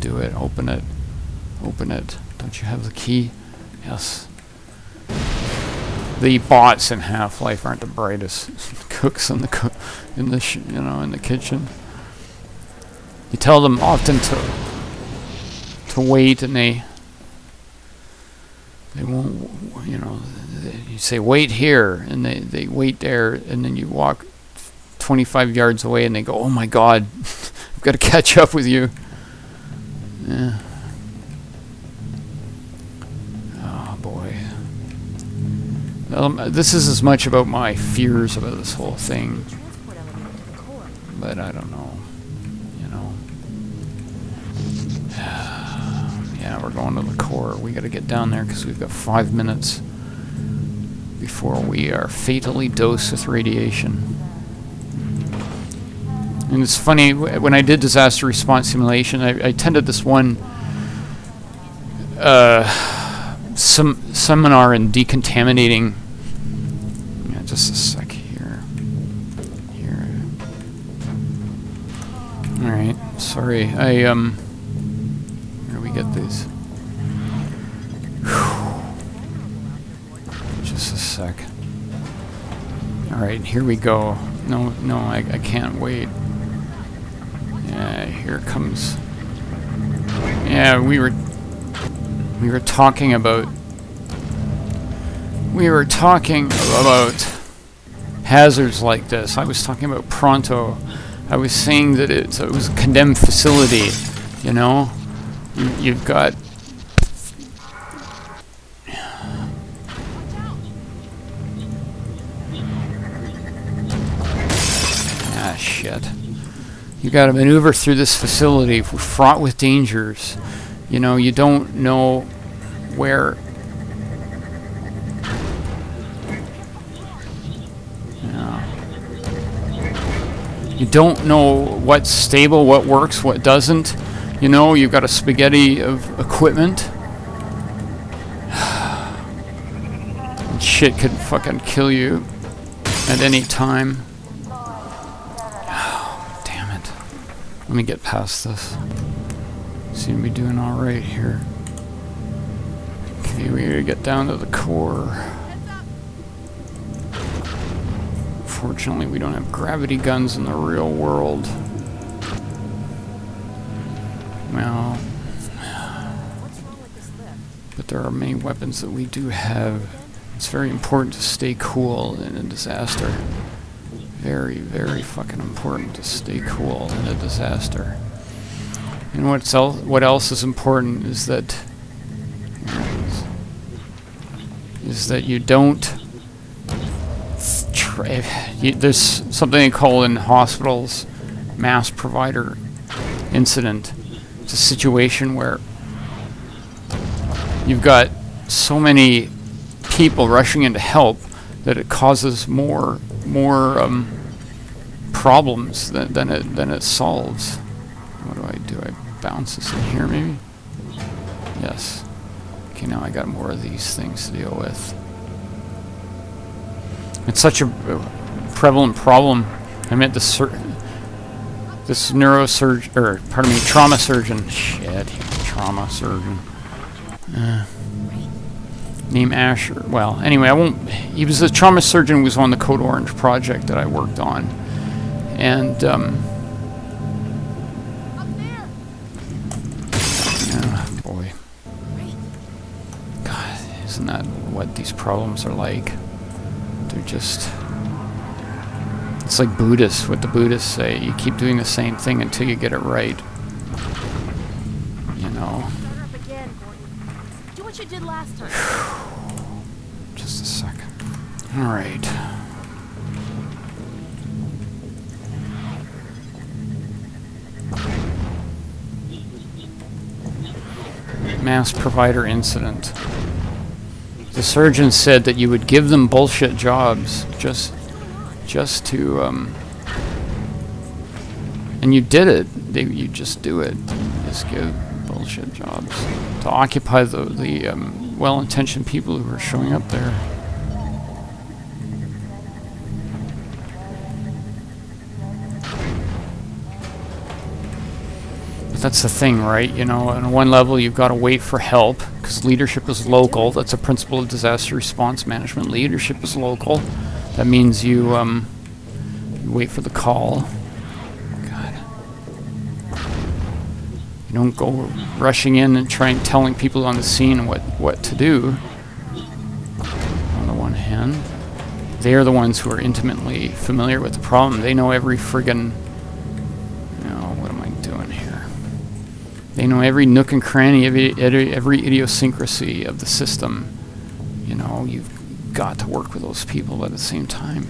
do it. Open it. Open it. Don't you have the key? Yes. The bots in Half-Life aren't the brightest cooks in the in the kitchen. You tell them often to wait, and they won't. You say wait here, and they wait there, and then you walk 25 yards away, and they go, "Oh my God, I've got to catch up with you." Yeah. Oh boy. This is as much about my fears about this whole thing, but I don't know. Yeah, we're going to the core. We got to get down there because we've got 5 minutes before we are fatally dosed with radiation. And it's funny, when I did disaster response simulation, I attended this one seminar in decontaminating. Yeah, just a sec here. All right, sorry. Where do we get these? Just a sec. All right, here we go. No, I can't wait. Yeah, here it comes. Yeah, we were talking about hazards like this. I was talking about Pronto. I was saying that it was a condemned facility. You've got shit. You got to maneuver through this facility fraught with dangers. You don't know where. You don't know what's stable, what works, what doesn't. You've got a spaghetti of equipment. And shit could fucking kill you at any time. Oh, damn it. Let me get past this. Seem to be doing alright here. Okay, we gotta get down to the core. Fortunately, we don't have gravity guns in the real world. Well, but there are many weapons that we do have. It's very important to stay cool in a disaster. Very, very fucking important to stay cool in a disaster. And what else is important is that you don't. There's something they call in hospitals mass provider incident. It's a situation where you've got so many people rushing in to help that it causes more problems than it solves. What do? I bounce this in here maybe? Yes. Okay, now I got more of these things to deal with. It's such a prevalent problem. I meant this neurosurgeon, or pardon me, trauma surgeon. Shit, trauma surgeon. Name Asher. Well, anyway, I won't. He was a trauma surgeon who was on the Code Orange project that I worked on, and boy, God, isn't that what these problems are like? They're just, it's like Buddhists, what the Buddhists say. You keep doing the same thing until you get it right. Do what you did last time. Just a second. All right. Mass provider incident. The surgeon said that you would give them bullshit jobs just to and you did it. You just do it. Just give bullshit jobs to occupy the well-intentioned people who are showing up there. The that's the thing, right? You know, on one level, you've got to wait for help because leadership is local. That's a principle of disaster response management. Leadership is local. That means you wait for the call. God. You don't go rushing in and telling people on the scene what to do. On the one hand, they're the ones who are intimately familiar with the problem. They know every friggin', what am I doing here? They know every nook and cranny, every idiosyncrasy of the system. You know, you've got to work with those people, but at the same time,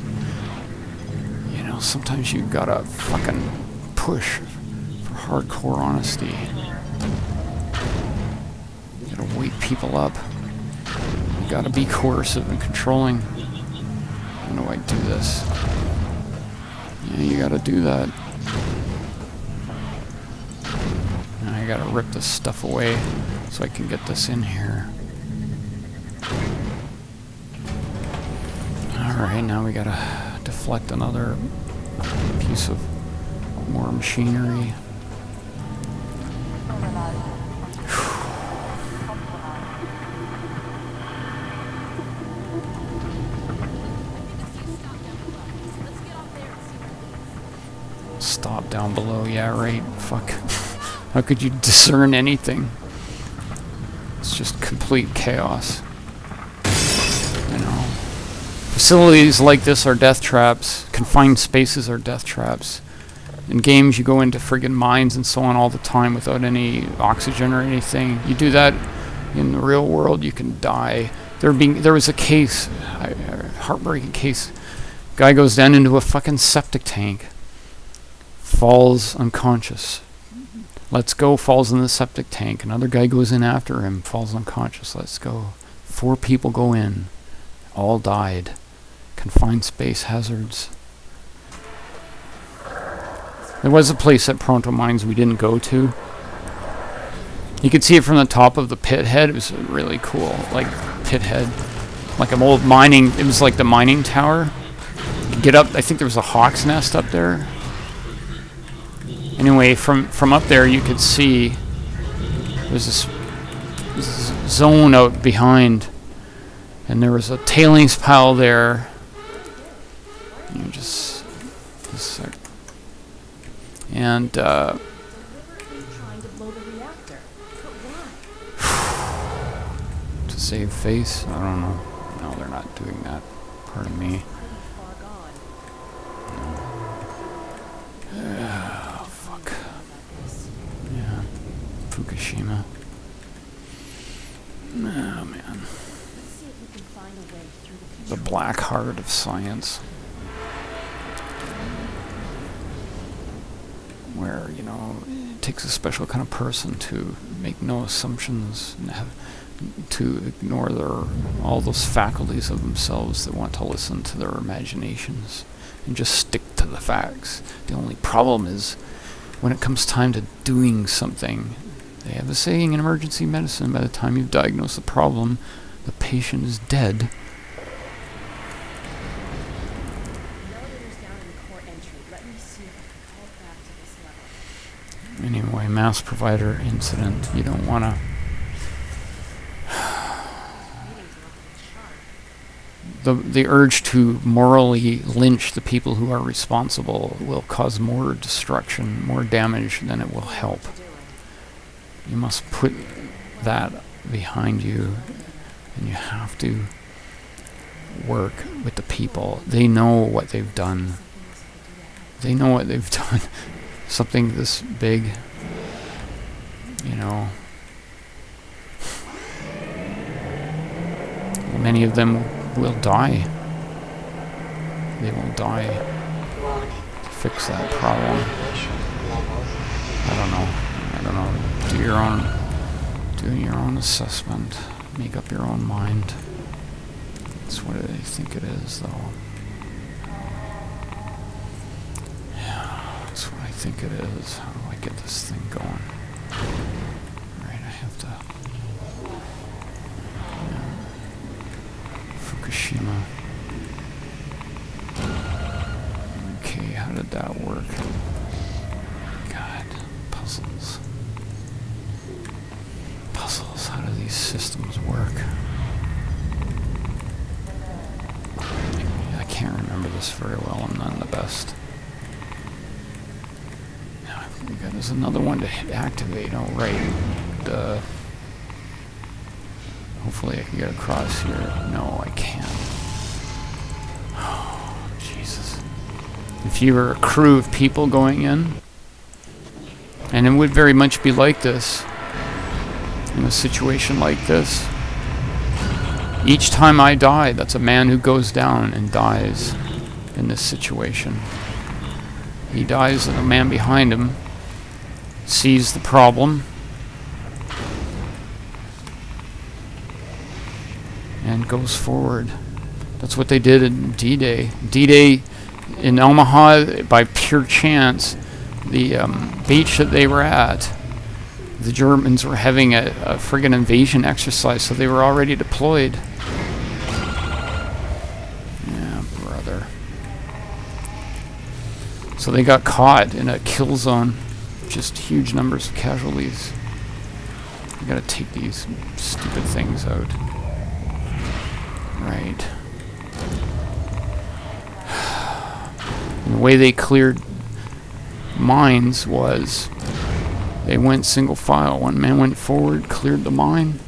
you know, sometimes you've got to fucking push for hardcore honesty. You gotta wake people up. You gotta be coercive and controlling. How do I do this? Yeah, you gotta do that. Now I gotta rip this stuff away so I can get this in here. Alright, now we gotta deflect another piece of more machinery. Stop down below, yeah, right. Fuck. How could you discern anything? It's just complete chaos. You know. Facilities like this are death traps. Confined spaces are death traps. In games, you go into friggin' mines and so on all the time without any oxygen or anything. You do that in the real world, you can die. There was a case, a heartbreaking case. Guy goes down into a fucking septic tank. Falls unconscious. Let's go, falls in the septic tank. Another guy goes in after him, falls unconscious. Let's go. 4 people go in. All died. Confined space hazards. There was a place at Pronto Mines we didn't go to. You could see it from the top of the pit head. It was really cool. Like, pit head. Like an old mining... It was like the mining tower. You get up... I think there was a hawk's nest up there. Anyway, from up there you could see there's this zone out behind, and there was a tailings pile there. You just a sec. And to save face, I don't know. No, they're not doing that. Pardon me. Fukushima. Oh man. The black heart of science. Where, you know, it takes a special kind of person to make no assumptions and to ignore all those faculties of themselves that want to listen to their imaginations and just stick to the facts. The only problem is when it comes time to doing something. They have a saying in emergency medicine, by the time you've diagnosed the problem, the patient is dead. Anyway, mass provider incident. You don't want to... The urge to morally lynch the people who are responsible will cause more destruction, more damage than it will help. You must put that behind you, and you have to work with the people. They know what they've done. They know what they've done. Something this big, you know. Many of them will die. They will die to fix that problem. I don't know. Do your own assessment. Make up your own mind. That's what I think it is, though. Yeah, that's what I think it is. How do I get this thing going? Right, I have to... Yeah. Fukushima. Okay, how did that work? God, puzzles. these systems work. I can't remember this very well. I'm not the best. Now, there's another one to activate. Oh, right. Hopefully I can get across here. No, I can't. Oh, Jesus. If you were a crew of people going in, and it would very much be like this, in a situation like this, each time I die, that's a man who goes down and dies in this situation. He dies and a man behind him sees the problem and goes forward. That's what they did in D-Day. D-Day in Omaha, by pure chance, the beach that they were at, the Germans were having a friggin' invasion exercise, so they were already deployed. Yeah, brother. So they got caught in a kill zone. Just huge numbers of casualties. You gotta take these stupid things out. Right. And the way they cleared mines was they went single file. One man went forward, cleared the mine.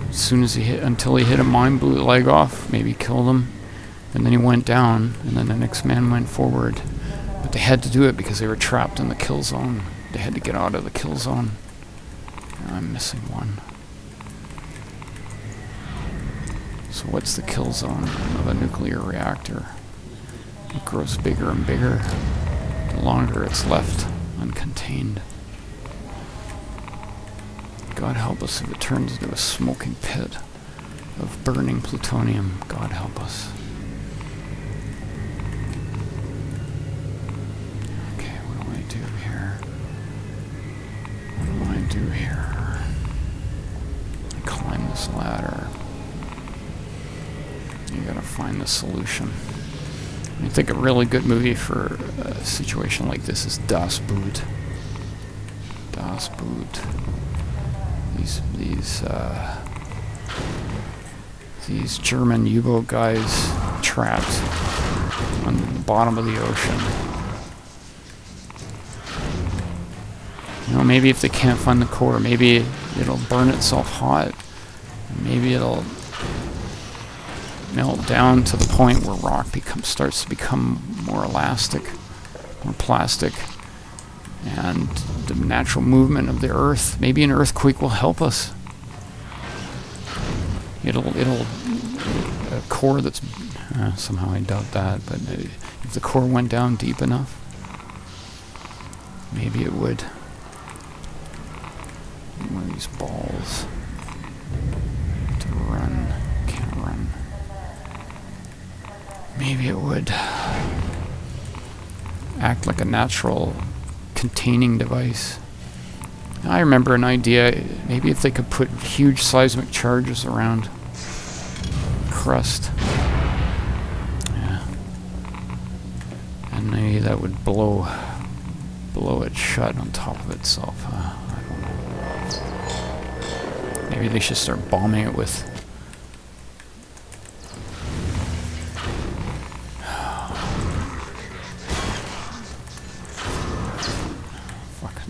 As soon as until he hit a mine, blew the leg off, maybe killed him. And then he went down, and then the next man went forward. But they had to do it because they were trapped in the kill zone. They had to get out of the kill zone. I'm missing one. So what's the kill zone of a nuclear reactor? It grows bigger and bigger the longer it's left uncontained. God help us if it turns into a smoking pit of burning plutonium. God help us. Okay, what do I do here? What do I do here? I climb this ladder. You gotta find the solution. I think a really good movie for a situation like this is Das Boot. Das Boot. These German U-boat guys trapped on the bottom of the ocean. You know, maybe if they can't find the core, maybe it'll burn itself hot. Maybe it'll melt down to the point where rock starts to become more elastic, more plastic, and the natural movement of the earth. Maybe an earthquake will help us. It'll a core that's somehow I doubt that, but if the core went down deep enough, maybe it would. One of these balls to run, can't run. Maybe it would act like a natural containing device. I remember an idea, maybe if they could put huge seismic charges around crust. Yeah. And maybe that would blow it shut on top of itself. I don't know. Maybe they should start bombing it with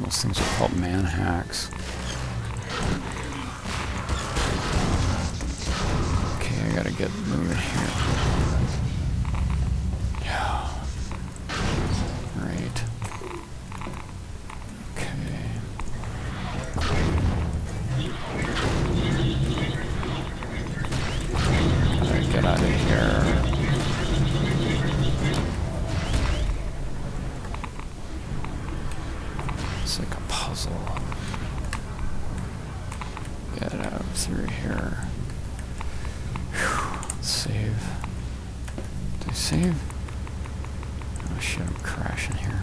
those things are called man hacks. Okay, I gotta get moving here. Yeah. Right. Okay. Gotta get out of here. It's like a puzzle. Get out through here. Whew. Let's save. Did I save? Oh shit, I'm crashing here.